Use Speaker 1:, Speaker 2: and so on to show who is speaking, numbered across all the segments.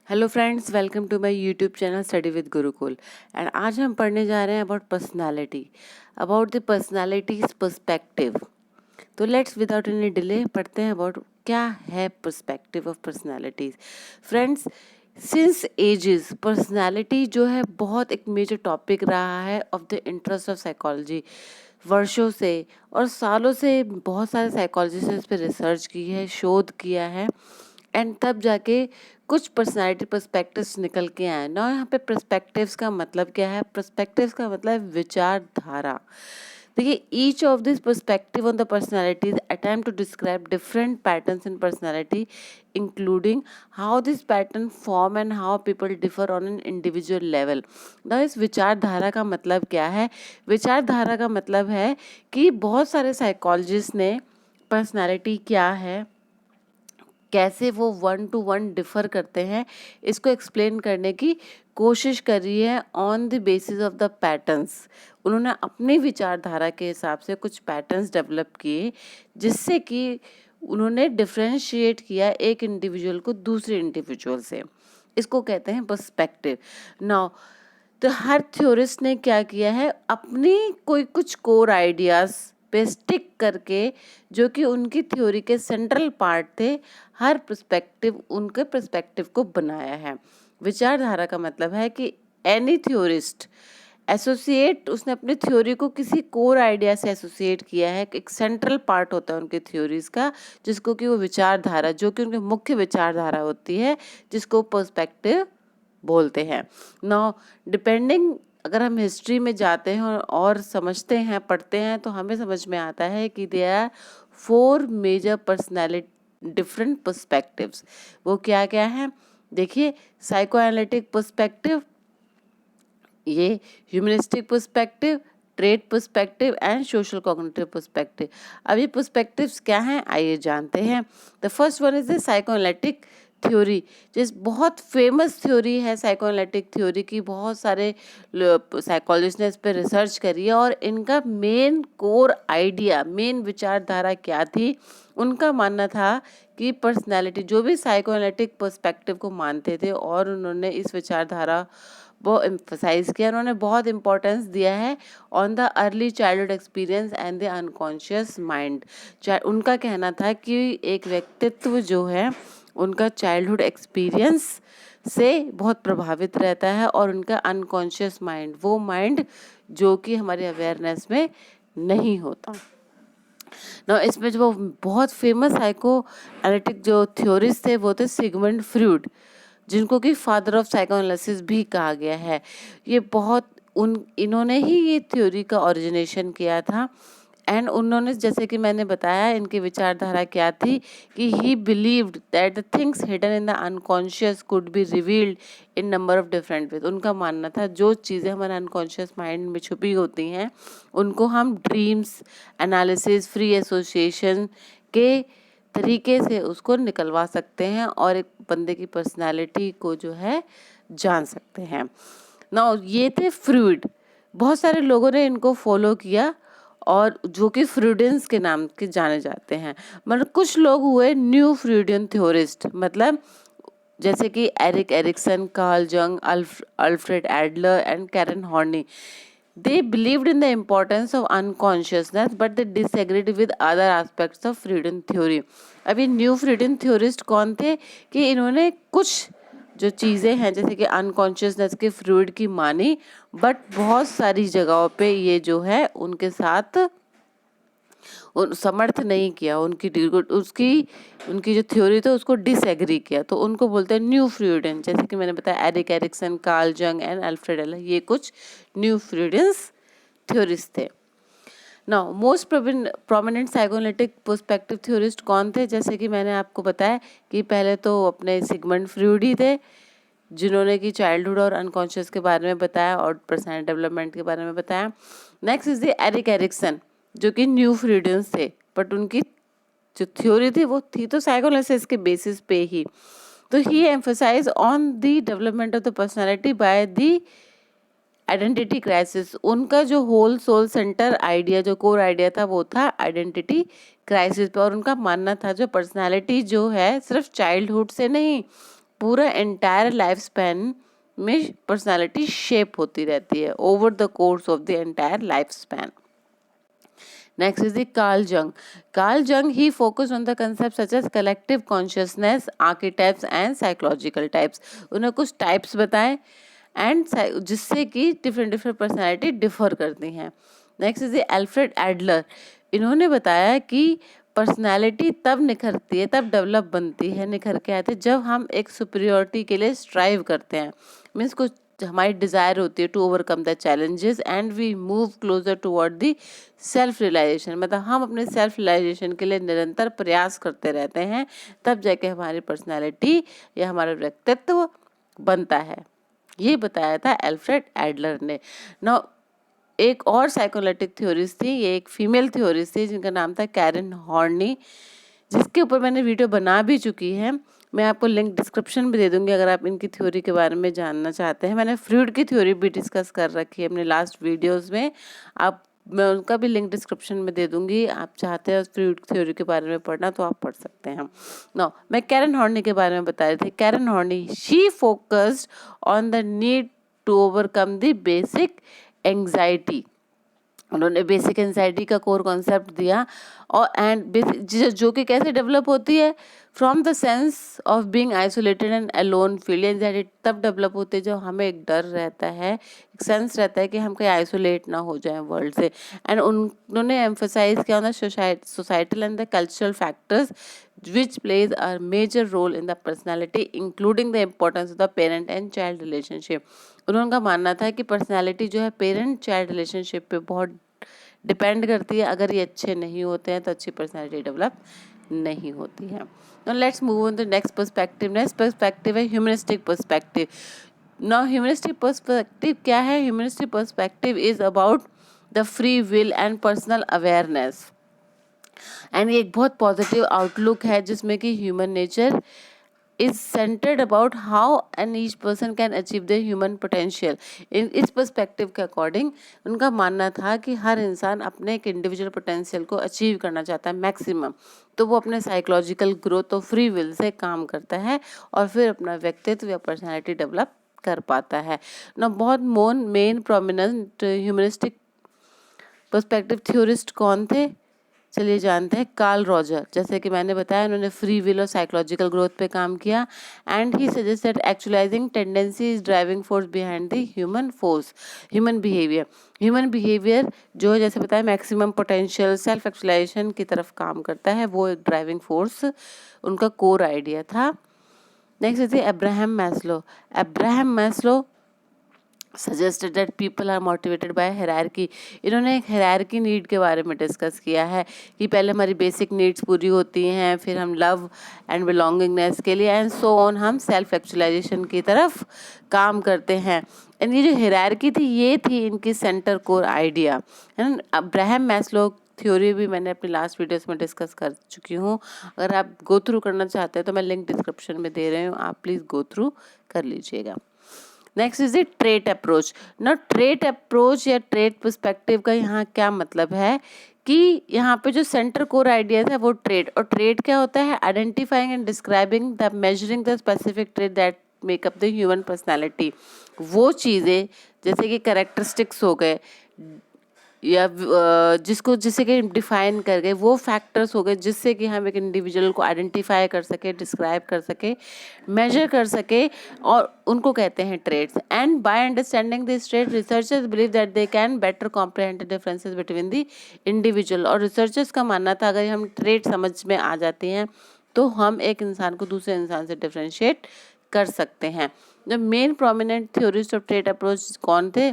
Speaker 1: Hello friends, welcome to my YouTube channel study with Gurukul. And आज हम पढ़ने जा रहे हैं अबाउट द पर्सनालिटीज पर्सपेक्टिव। तो लेट्स विदाउट एनी डिले पढ़ते हैं अबाउट क्या है perspective of personalities. Friends, since ages personality जो है बहुत एक मेजर टॉपिक रहा है of the interest of psychology. वर्षों से और सालों से बहुत सारे साइकोलॉजिस्ट ने इस पर रिसर्च की है, शोध किया है, एंड तब जाके कुछ पर्सनालिटी पर्सपेक्टिव्स निकल के आए ना। यहाँ पे पर्सपेक्टिव्स का मतलब क्या है? पर्सपेक्टिव्स का मतलब है विचारधारा। देखिए, each of this perspective on the personalities attempt to describe different patterns in personality, including how this pattern form and how people differ on an individual level. ना इस विचारधारा का मतलब क्या है? विचारधारा का मतलब है कि बहुत सारे साइकोलॉजिस्ट ने पर्सनालिटी क्या है, कैसे वो 1 to 1 डिफ़र करते हैं, इसको एक्सप्लेन करने की कोशिश करी है on the basis of the patterns. उन्होंने अपनी विचारधारा के हिसाब से कुछ पैटर्न्स डेवलप किए, जिससे कि उन्होंने डिफरेंशिएट किया एक इंडिविजुअल को दूसरे इंडिविजुअल से। इसको कहते हैं पर्सपेक्टिव। नाउ, तो हर थ्योरिस्ट ने क्या किया है, अपनी कोई कुछ कोर आइडियाज़ पे स्टिक करके, जो कि उनकी थ्योरी के सेंट्रल पार्ट थे, हर पर्सपेक्टिव उनके पर्सपेक्टिव को बनाया है। विचारधारा का मतलब है कि एनी थ्योरिस्ट एसोसिएट, उसने अपनी थ्योरी को किसी कोर आइडिया से एसोसिएट किया है। एक सेंट्रल पार्ट होता है उनकी थ्योरीज का, जिसको कि वो विचारधारा, जो कि उनकी मुख्य विचारधारा होती है, जिसको पर्सपेक्टिव बोलते हैं। नाउ, डिपेंडिंग, अगर हम हिस्ट्री में जाते हैं और समझते हैं, पढ़ते हैं, तो हमें समझ में आता है कि they are 4 major personality different perspectives. वो क्या क्या है? देखिए, साइको एनालिटिक पर्सपेक्टिव, ये humanistic perspective, trait perspective and social cognitive perspective. अब ये पर्सपेक्टिव्स क्या हैं, आइए जानते हैं। The first one is the psychoanalytic theory, जिस बहुत फेमस थ्योरी है साइकोएनालिटिक थ्योरी की। बहुत सारे साइकोलॉजिस्ट ने इस पर रिसर्च करी है, और इनका मेन कोर आइडिया, मेन विचारधारा क्या थी? उनका मानना था कि पर्सनैलिटी, जो भी साइकोएनालिटिक पर्सपेक्टिव को मानते थे और उन्होंने इस विचारधारा वो एम्फसाइज किया, उन्होंने बहुत इंपॉर्टेंस दिया है on the early childhood experience and the unconscious mind. उनका कहना था कि एक व्यक्तित्व जो है, उनका चाइल्डहुड एक्सपीरियंस से बहुत प्रभावित रहता है, और उनका अनकॉन्शियस माइंड, वो माइंड जो कि हमारे अवेयरनेस में नहीं होता ना। इसमें जो बहुत फेमस साइको एनालिटिक जो थ्योरिस्ट थे, वो थे सिगमंड फ्रूड, जिनको कि फादर ऑफ साइकोएनालिसिस भी कहा गया है। ये बहुत इन्होंने ही ये थ्योरी का ओरिजिनेशन किया था। एंड उन्होंने, जैसे कि मैंने बताया, इनकी विचारधारा क्या थी कि ही believed that the things hidden in the unconscious could be revealed in number of different ways. उनका मानना था जो चीज़ें हमारे अनकॉन्शियस माइंड में छुपी होती हैं, उनको हम ड्रीम्स, एनालिसिस, फ्री एसोसिएशन के तरीके से उसको निकलवा सकते हैं, और एक बंदे की पर्सनालिटी को जो है जान सकते हैं ना। ये थे फ्रूड। बहुत सारे लोगों ने इनको फॉलो किया, और जो कि फ्रूडियंस के नाम के जाने जाते हैं। मतलब कुछ लोग हुए न्यू फ्रूडियन थ्योरिस्ट, मतलब जैसे कि Erik Erikson, Carl Jung, Alfred Adler and Karen Horney. They believed in the importance of unconsciousness, but they disagreed with other aspects of Freudian theory. अभी न्यू फ्रीडन थ्योरिस्ट कौन थे कि इन्होंने कुछ जो चीज़ें हैं, जैसे कि अनकॉन्शियसनेस के फ्रूड की मानी, बट बहुत सारी जगहों पे ये जो है उनके साथ समर्थ नहीं किया, उनकी जो थ्योरी थी उसको डिसएग्री किया। तो उनको बोलते हैं न्यू फ्रूडियन। जैसे कि मैंने बताया, एरिक एरिक्सन, कार्ल जंग एंड अल्फ्रेड एडलर, ये कुछ न्यू फ्रूडियंस थ्योरिस्ट थे। Now, most prominent psychoanalytic perspective theorist कौन थे? जैसे कि मैंने आपको बताया कि पहले तो अपने सिगमंड फ्रूड ही थे, जिन्होंने कि चाइल्डहुड और अनकॉन्शियस के बारे में बताया और पर्सनैलिटी डेवलपमेंट के बारे में बताया। Next is the Erik Erikson, जो कि न्यू फ्रूडियंस थे, बट उनकी जो थ्योरी थी वो थी तो साइकोएनालिसिस के बेसिस पे ही। तो he emphasize on the development of the personality by the identity crisis. उनका जो होल सोल सेंटर आइडिया, जो कोर आइडिया था, वो था आइडेंटिटी क्राइसिस पे। और उनका मानना था जो पर्सनालिटी जो है सिर्फ चाइल्डहुड से नहीं, पूरा एंटायर लाइफ स्पैन में पर्सनालिटी शेप होती रहती है over the course of the entire life span. Next is the Carl Jung. Carl Jung, he focused on the concepts such as collective consciousness, archetypes and psychological types. उन्हें कुछ types बताए and जिससे कि different personality differ करती हैं. Next is the Alfred Adler. इन्होंने बताया कि पर्सनालिटी तब निखरती है, तब डेवलप बनती है, निखर के आते जब हम एक सुपीरियोरिटी के लिए स्ट्राइव करते हैं. मीन्स कुछ हमारी डिज़ायर होती है to overcome the challenges and we move closer toward the self realisation. मतलब हम अपने सेल्फ रियलाइजेशन के लिए निरंतर प्रयास करते रहते हैं, तब जाके हमारी पर्सनालिटी या हमारा व्यक्तित्व बनता है. ये बताया था एल्फ्रेड एडलर ने. नाउ एक और साइकोलैटिक थ्योरीज थी, ये एक फीमेल थ्योरीज थी जिनका नाम था कैरन हॉर्नी, जिसके ऊपर मैंने वीडियो बना भी चुकी है. मैं आपको लिंक डिस्क्रिप्शन में दे दूंगी अगर आप इनकी थ्योरी के बारे में जानना चाहते हैं. मैंने फ्रूड की थ्योरी भी डिस्कस कर रखी है अपने लास्ट वीडियोस में, मैं उनका भी लिंक डिस्क्रिप्शन में दे दूंगी. आप चाहते हैं फ्रूड थ्योरी के बारे में पढ़ना तो आप पढ़ सकते हैं. नो, मैं कैरन हॉर्नी के बारे में बता रही थी. Karen Horney, she focused on the need to overcome the basic anxiety. उन्होंने बेसिक एंजाइटी का कोर कॉन्सेप्ट दिया और एंड जो कि कैसे डेवलप होती है, from the sense of being isolated and alone feel. Anxiety तब डेवलप होती है जब हमें एक डर रहता है, एक सेंस रहता है कि हम कहीं आइसोलेट ना हो जाएं वर्ल्ड से. एंड उन्होंने एम्फोसाइज किया on the societal and the cultural factors which plays a major role in the personality, including the importance of the parent and child relationship. उनका मानना था कि पर्सनालिटी जो है पेरेंट चाइल्ड रिलेशनशिप पे बहुत डिपेंड करती है. अगर ये अच्छे नहीं होते हैं तो अच्छी पर्सनालिटी डेवलप नहीं होती है. Now let's move on to next perspective. Next perspective है humanistic perspective. Now humanistic perspective क्या है? Humanistic perspective is about the free will and personal awareness. And ये एक बहुत पॉजिटिव आउटलुक है जिसमें कि human nature is centred about how an each person can achieve the human potential. इस perspective के अकॉर्डिंग उनका मानना था कि हर इंसान अपने एक इंडिविजुअल पोटेंशियल को अचीव करना चाहता है मैक्सिमम, तो वो अपने साइकोलॉजिकल ग्रोथ और फ्री विल से काम करता है और फिर अपना व्यक्तित्व या पर्सनैलिटी डेवलप कर पाता है ना. बहुत main prominent humanistic perspective theorist कौन थे, चलिए जानते हैं. कार्ल रॉजर, जैसे कि मैंने बताया, उन्होंने फ्री विल और साइकोलॉजिकल ग्रोथ पे काम किया. And he suggested actualizing tendency is driving force behind the human behaviour. Human behaviour जो है जैसे बताया मैक्सिमम पोटेंशियल सेल्फ एक्चुअलाइजेशन की तरफ काम करता है, वो एक ड्राइविंग फोर्स उनका कोर आइडिया था. Next is Abraham Maslow. Abraham Maslow suggested that people are motivated by hierarchy. इन्होंने एक हायरार्की नीड के बारे में डिस्कस किया है कि पहले हमारी बेसिक नीड्स पूरी होती हैं, फिर हम लव एंड बिलोंगिंगनेस के लिए एंड सो ऑन हम सेल्फ एक्चुअलाइजेशन की तरफ काम करते हैं. एंड ये जो हायरार्की थी ये थी इनकी centre core idea. And Abraham Maslow theory भी मैंने अपनी लास्ट वीडियोस में डिस्कस कर चुकी हूँ. अगर आप गो थ्रू करना चाहते हैं तो मैं लिंक डिस्क्रिप्शन में दे रही हूँ, आप प्लीज़ गो थ्रू कर लीजिएगा. Next is the trait approach. ना ट्रेट अप्रोच या ट्रेट पर्सपेक्टिव का यहाँ क्या मतलब है कि यहाँ पे जो सेंटर कोर आइडिया है वो ट्रेट. और ट्रेट क्या होता है? Identifying and describing the measuring the specific trait that makeup the human personality. वो चीज़ें जैसे कि कैरेक्टरिस्टिक्स हो गए या जिससे कि डिफाइन कर गए, वो फैक्टर्स हो गए जिससे कि हम एक इंडिविजुअल को आइडेंटिफाई कर सके, डिस्क्राइब कर सके, मेजर कर सके, और उनको कहते हैं traits. And by understanding this trait researchers believe that they can better comprehend the differences between the individual. और रिसर्चर्स का मानना था अगर हम ट्रेड समझ में आ जाते हैं तो हम एक इंसान को दूसरे इंसान से डिफ्रेंशिएट कर सकते हैं. The main prominent theorist of trade approach कौन थे?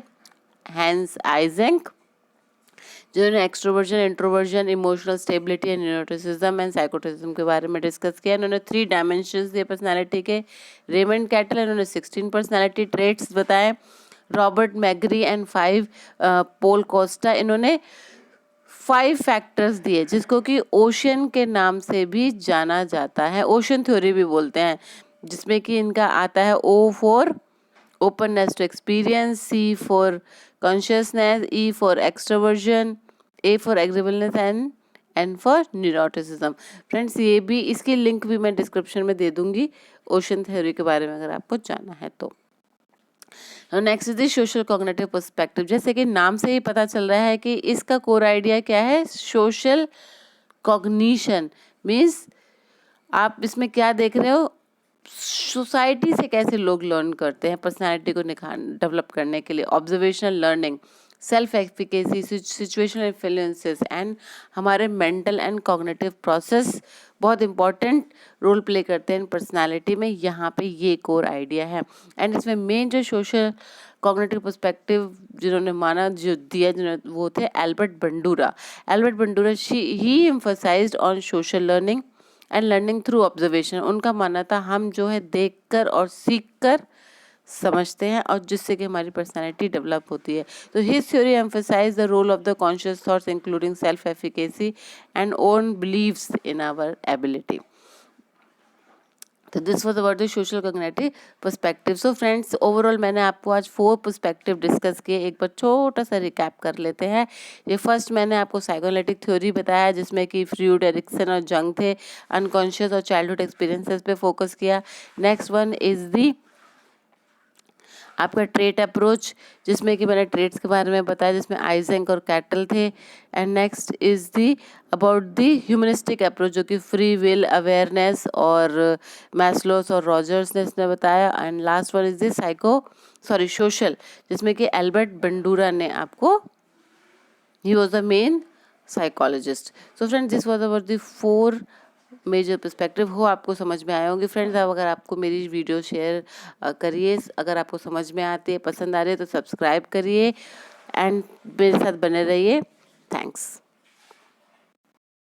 Speaker 1: हैंस आइजेंक, जिन्होंने extroversion, introversion, emotional stability and neuroticism and साइकोटिज्म के बारे में डिस्कस किया. इन्होंने 3 डायमेंशंस दिए पर्सनालिटी के. रेमंड कैटल, इन्होंने 16 पर्सनालिटी ट्रेट्स बताए. रॉबर्ट मैगरी एंड 5 पोल कोस्टा, इन्होंने 5 फैक्टर्स दिए जिसको कि ओशन के नाम से भी जाना जाता है, ओशन थ्योरी भी बोलते हैं, जिसमें कि इनका आता है O for openness to experience, C for consciousness, E for extroversion, A for agreeableness and N for neuroticism. Friends ये भी, इसकी लिंक भी मैं डिस्क्रिप्शन में दे दूंगी, ओशन थ्योरी के बारे में अगर आपको जानना है तो। Next is the social cognitive perspective. जैसे कि नाम से ही पता चल रहा है कि इसका कोर आइडिया क्या है, सोशल कॉग्निशन मीन्स आप इसमें क्या देख रहे हो, सोसाइटी से कैसे लोग लर्न करते हैं पर्सनालिटी को डेवलप करने के लिए, observational learning, self efficacy, situational influences and हमारे मेंटल एंड कॉग्निटिव प्रोसेस बहुत इंपॉर्टेंट रोल प्ले करते हैं पर्सनालिटी में। यहाँ पे ये कोर आइडिया है। एंड इसमें मेन जो सोशल कॉग्निटिव पर्सपेक्टिव जिन्होंने माना, जो दिया, जिन्होंने, वो थे Albert Bandura. Albert Bandura he emphasized on social learning and learning through observation. उनका मानना था हम जो है देख कर और सीख कर समझते हैं और जिससे कि हमारी पर्सनालिटी डेवलप होती है। तो his theory emphasize the role of the conscious thoughts including self efficacy and own beliefs in our ability. तो this was about the social cognitive perspective. So friends, overall मैंने आपको आज 4 पर्सपेक्टिव डिस्कस किए। एक बार छोटा सा रिकैप कर लेते हैं। ये फर्स्ट मैंने आपको साइकोएनालिटिक थ्योरी बताया जिसमें कि फ्रूड, एरिक्सन और जंग थे। अनकॉन्शियस और चाइल्डहुड एक्सपीरियंसेस पे फोकस किया। नेक्स्ट वन इज दी आपका ट्रेट अप्रोच, जिसमें कि मैंने ट्रेट्स के बारे में बताया, जिसमें आइजेंक और कैटल थे। And next is the about the humanistic approach, जो कि फ्री विल, अवेयरनेस और मैस्लोस और रॉजर्स ने इसने बताया। And last one is the social, जिसमें कि एल्बर्ट बंडूरा ने आपको, he was the main psychologist. So friends, this was about the 4 major perspective. हो आपको समझ में आए होंगे फ्रेंड्स। अब अगर आपको मेरी वीडियो शेयर करिए, अगर आपको समझ में आती है, पसंद आ रही है तो सब्सक्राइब करिए एंड मेरे साथ बने रहिए। थैंक्स।